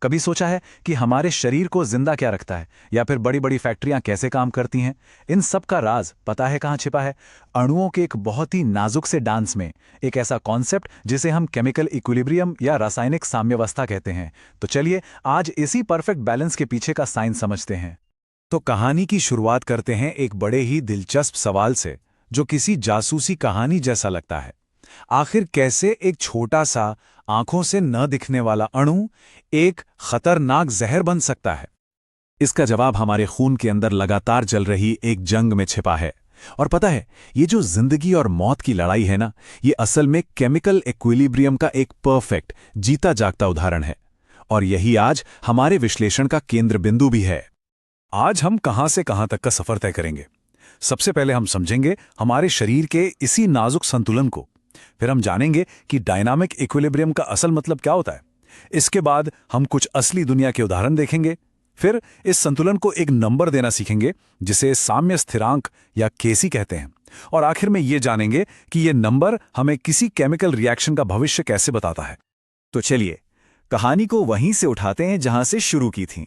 कभी सोचा है कि हमारे शरीर को जिंदा क्या रखता है, या फिर बड़ी बड़ी फैक्ट्रियां कैसे काम करती हैं? इन सब का राज पता है कहाँ छिपा है? अणुओं के एक बहुत ही नाजुक से डांस में, एक ऐसा कॉन्सेप्ट जिसे हम केमिकल इक्विलिब्रियम या रासायनिक साम्यावस्था कहते हैं। तो चलिए आज इसी परफेक्ट बैलेंस के पीछे का साइंस समझते हैं। तो कहानी की शुरुआत करते हैं एक बड़े ही दिलचस्प सवाल से, जो किसी जासूसी कहानी जैसा लगता है। आखिर कैसे एक छोटा सा, आंखों से न दिखने वाला अणु एक खतरनाक जहर बन सकता है? इसका जवाब हमारे खून के अंदर लगातार चल रही एक जंग में छिपा है। और पता है, ये जो जिंदगी और मौत की लड़ाई है ना, ये असल में केमिकल इक्विलिब्रियम का एक परफेक्ट, जीता जागता उदाहरण है। और यही आज हमारे विश्लेषण का केंद्र बिंदु भी है। आज हम कहां से कहां तक का सफर तय करेंगे। सबसे पहले हम समझेंगे हमारे शरीर के इसी नाजुक संतुलन को। फिर हम जानेंगे कि डायनामिक इक्विलिब्रियम का असल मतलब क्या होता है। इसके बाद हम कुछ असली दुनिया के उदाहरण देखेंगे। फिर इस संतुलन को एक नंबर देना सीखेंगे, जिसे साम्य स्थिरांक या केसी कहते हैं। और आखिर में ये जानेंगे कि ये नंबर हमें किसी केमिकल रिएक्शन का भविष्य कैसे बताता है। तो चलिए कहानी को वहीं से उठाते हैं जहां से शुरू की थी।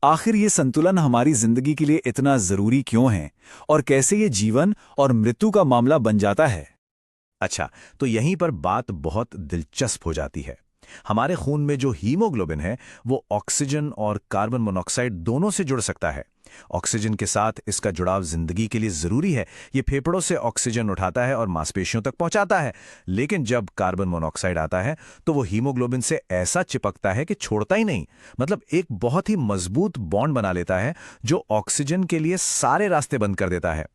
आखिर ये संतुलन हमारी जिंदगी के लिए इतना जरूरी क्यों है, और कैसे ये जीवन और मृत्यु का मामला बन जाता है? अच्छा, तो यहीं पर बात बहुत दिलचस्प हो जाती है। हमारे खून में जो हीमोग्लोबिन है, वो ऑक्सीजन और कार्बन मोनोऑक्साइड दोनों से जुड़ सकता है। ऑक्सीजन के साथ इसका जुड़ाव जिंदगी के लिए जरूरी है। ये फेफड़ों से ऑक्सीजन उठाता है और मांसपेशियों तक पहुंचाता है। लेकिन जब कार्बन मोनोऑक्साइड आता है, तो वो हीमोग्लोबिन से ऐसा चिपकता है कि छोड़ता ही नहीं। मतलब एक बहुत ही मजबूत बॉन्ड बना लेता है, जो ऑक्सीजन के लिए सारे रास्ते बंद कर देता है।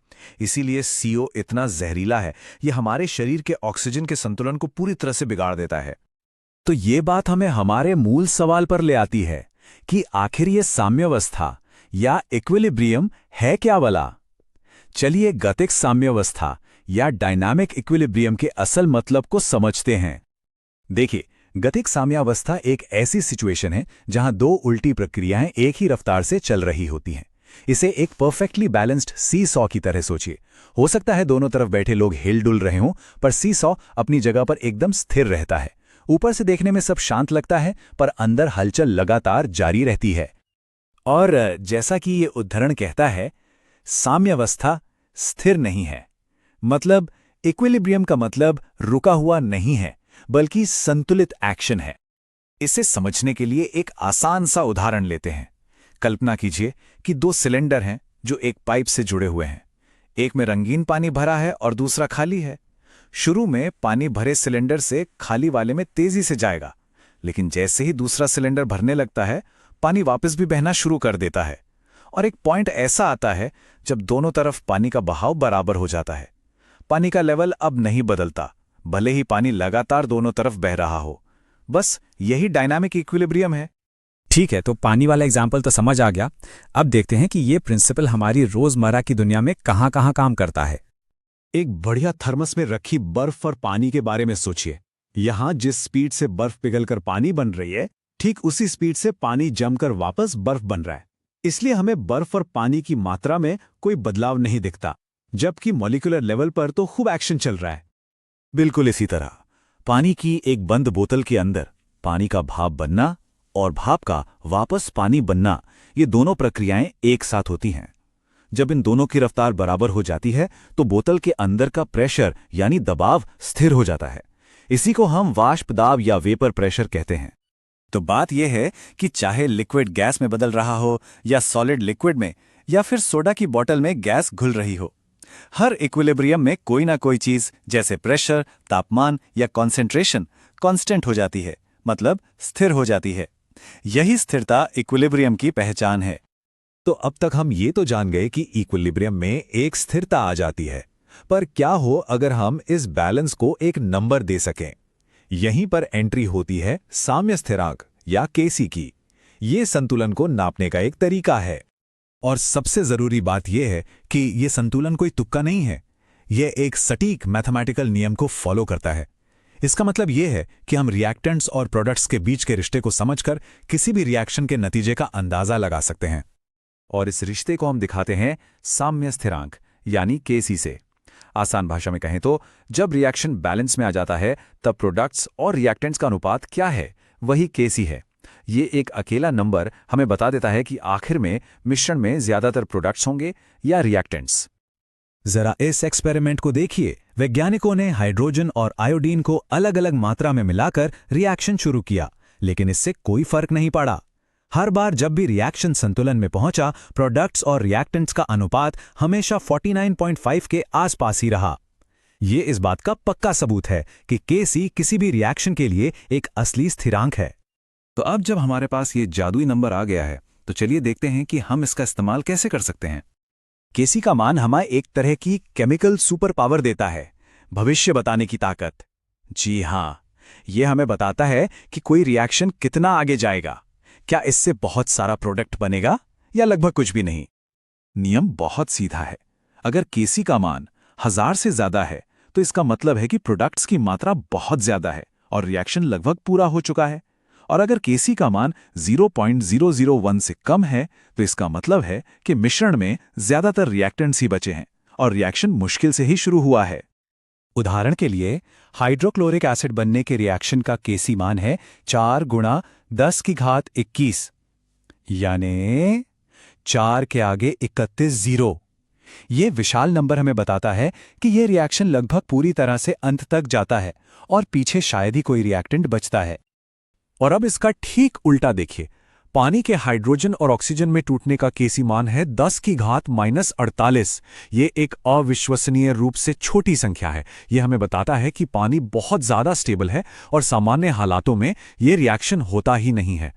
इसीलिए CO इतना जहरीला है। ये हमारे शरीर के ऑक्सीजन के संतुलन को पूरी तरह से बिगाड़ देता है। तो ये बात हमें हमारे मूल सवाल पर ले आती है कि आखिर ये साम्यावस्था या इक्विलिब्रियम है क्या वाला? चलिए गतिक साम्यावस्था या डायनामिक इक्विलिब्रियम के असल मतलब को समझते हैं। देखिए, गतिक साम्यावस्था एक ऐसी सिचुएशन है जहां दो उल्टी प्रक्रियाएं एक ही रफ्तार से चल रही होती हैं। इसे एक परफेक्टली बैलेंस्ड सी सॉ की तरह सोचिए। हो सकता है दोनों तरफ बैठे लोग हिल डुल रहे हों, पर सी सॉ अपनी जगह पर एकदम स्थिर रहता है। ऊपर से देखने में सब शांत लगता है, पर अंदर हलचल लगातार जारी रहती है। और जैसा कि ये उद्धरण कहता है, साम्यावस्था स्थिर नहीं है। मतलब इक्विलिब्रियम का मतलब रुका हुआ नहीं है, बल्कि संतुलित एक्शन है। इसे समझने के लिए एक आसान सा उदाहरण लेते हैं। कल्पना कीजिए कि दो सिलेंडर हैं जो एक पाइप से जुड़े हुए हैं। एक में रंगीन पानी भरा है और दूसरा खाली है। शुरू में पानी भरे सिलेंडर से खाली वाले में तेजी से जाएगा, लेकिन जैसे ही दूसरा सिलेंडर भरने लगता है, पानी वापस भी बहना शुरू कर देता है। और एक पॉइंट ऐसा आता है जब दोनों तरफ पानी का बहाव बराबर हो जाता है। पानी का लेवल अब नहीं बदलता, भले ही पानी लगातार दोनों तरफ बह रहा हो। बस यही डायनामिक इक्विलिब्रियम है। ठीक है, तो पानी वाला एग्जाम्पल तो समझ आ गया। अब देखते हैं कि ये प्रिंसिपल हमारी रोजमर्रा की दुनिया में कहाँ कहाँ काम करता है। एक बढ़िया थर्मस में रखी बर्फ और पानी के बारे में सोचिए। यहां जिस स्पीड से बर्फ पिघलकर पानी बन रही है, ठीक उसी स्पीड से पानी जमकर वापस बर्फ बन रहा है। इसलिए हमें बर्फ और पानी की मात्रा में कोई बदलाव नहीं दिखता, जबकि मॉलिक्यूलर लेवल पर तो खूब एक्शन चल रहा है। बिल्कुल इसी तरह पानी की एक बंद बोतल के अंदर पानी का भाप बनना और भाप का वापस पानी बनना, ये दोनों प्रक्रियाएं एक साथ होती हैं। जब इन दोनों की रफ्तार बराबर हो जाती है, तो बोतल के अंदर का प्रेशर यानी दबाव स्थिर हो जाता है। इसी को हम वाष्प दाब या वेपर प्रेशर कहते हैं। तो बात यह है कि चाहे लिक्विड गैस में बदल रहा हो, या सॉलिड लिक्विड में, या फिर सोडा की बोतल में गैस घुल रही हो, हर इक्विलिब्रियम में कोई ना कोई चीज जैसे प्रेशर, तापमान या कॉन्सेंट्रेशन कांस्टेंट हो जाती है, मतलब स्थिर हो जाती है। यही स्थिरता इक्विलिब्रियम की पहचान है। तो अब तक हम ये तो जान गए कि इक्विलिब्रियम में एक स्थिरता आ जाती है, पर क्या हो अगर हम इस बैलेंस को एक नंबर दे सकें? यहीं पर एंट्री होती है साम्य स्थिरांक या केसी की। ये संतुलन को नापने का एक तरीका है। और सबसे जरूरी बात यह है कि यह संतुलन कोई तुक्का नहीं है। यह एक सटीक मैथमेटिकल नियम को फॉलो करता है। इसका मतलब यह है कि हम रिएक्टेंट्स और प्रोडक्ट्स के बीच के रिश्ते को समझकर किसी भी रिएक्शन के नतीजे का अंदाजा लगा सकते हैं। और इस रिश्ते को हम दिखाते हैं साम्य स्थिरांक यानी केसी से। आसान भाषा में कहें तो जब रिएक्शन बैलेंस में आ जाता है, तब प्रोडक्ट्स और रिएक्टेंट्स का अनुपात क्या है, वही केसी है। ये एक अकेला नंबर हमें बता देता है कि आखिर में मिश्रण में ज्यादातर प्रोडक्ट्स होंगे या रिएक्टेंट्स। जरा इस एक्सपेरिमेंट को देखिए। वैज्ञानिकों ने हाइड्रोजन और आयोडीन को अलग अलग मात्रा में मिलाकर रिएक्शन शुरू किया, लेकिन इससे कोई फर्क नहीं पड़ा। हर बार जब भी रिएक्शन संतुलन में पहुंचा, प्रोडक्ट्स और रिएक्टेंट्स का अनुपात हमेशा 49.5 के आसपास ही रहा। ये इस बात का पक्का सबूत है कि Kc किसी भी रिएक्शन के लिए एक असली स्थिरांक है। तो अब जब हमारे पास ये जादुई नंबर आ गया है, तो चलिए देखते हैं कि हम इसका इस्तेमाल कैसे कर सकते हैं। Kc का मान हमें एक तरह की केमिकल सुपर पावर देता है, भविष्य बताने की ताकत। जी हाँ, ये हमें बताता है कि कोई रिएक्शन कितना आगे जाएगा। क्या इससे बहुत सारा प्रोडक्ट बनेगा या लगभग कुछ भी नहीं। नियम बहुत सीधा है। अगर Kc का मान 1000 से ज्यादा है तो इसका मतलब है कि प्रोडक्ट्स की मात्रा बहुत ज्यादा है और रिएक्शन लगभग पूरा हो चुका है। और अगर Kc का मान 0.001 से कम है तो इसका मतलब है कि मिश्रण में ज्यादातर रिएक्टेंट्स ही बचे हैं और रिएक्शन मुश्किल से ही शुरू हुआ है। उदाहरण के लिए, हाइड्रोक्लोरिक एसिड बनने के रिएक्शन का Kc मान है 4 × 10⁻21, यानी 4 के आगे 31 जीरो। ये विशाल नंबर हमें बताता है कि यह रिएक्शन लगभग पूरी तरह से अंत तक जाता है और पीछे शायद ही कोई रिएक्टेंट बचता है। और अब इसका ठीक उल्टा देखिए। पानी के हाइड्रोजन और ऑक्सीजन में टूटने का Kc मान है 10⁻48। ये एक अविश्वसनीय रूप से छोटी संख्या है। यह हमें बताता है कि पानी बहुत ज्यादा स्टेबल है और सामान्य हालातों में ये रिएक्शन होता ही नहीं है।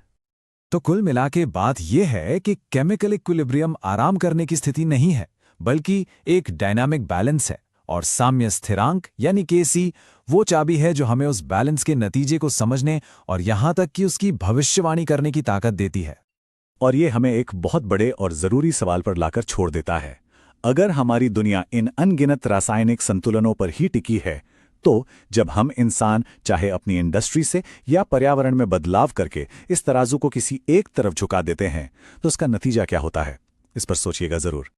तो कुल मिला के बात यह है कि केमिकल इक्विलिब्रियम आराम करने की स्थिति नहीं है, बल्कि एक डायनामिक बैलेंस है, और साम्य स्थिरांक यानी Kc वो चाबी है जो हमें उस बैलेंस के नतीजे को समझने और यहां तक कि उसकी भविष्यवाणी करने की ताकत देती है। और ये हमें एक बहुत बड़े और जरूरी सवाल पर लाकर छोड़ देता है। अगर हमारी दुनिया इन अनगिनत रासायनिक संतुलनों पर ही टिकी है, तो जब हम इंसान चाहे अपनी इंडस्ट्री से या पर्यावरण में बदलाव करके इस तराजू को किसी एक तरफ झुका देते हैं, तो उसका नतीजा क्या होता है, इस पर सोचिएगा जरूर।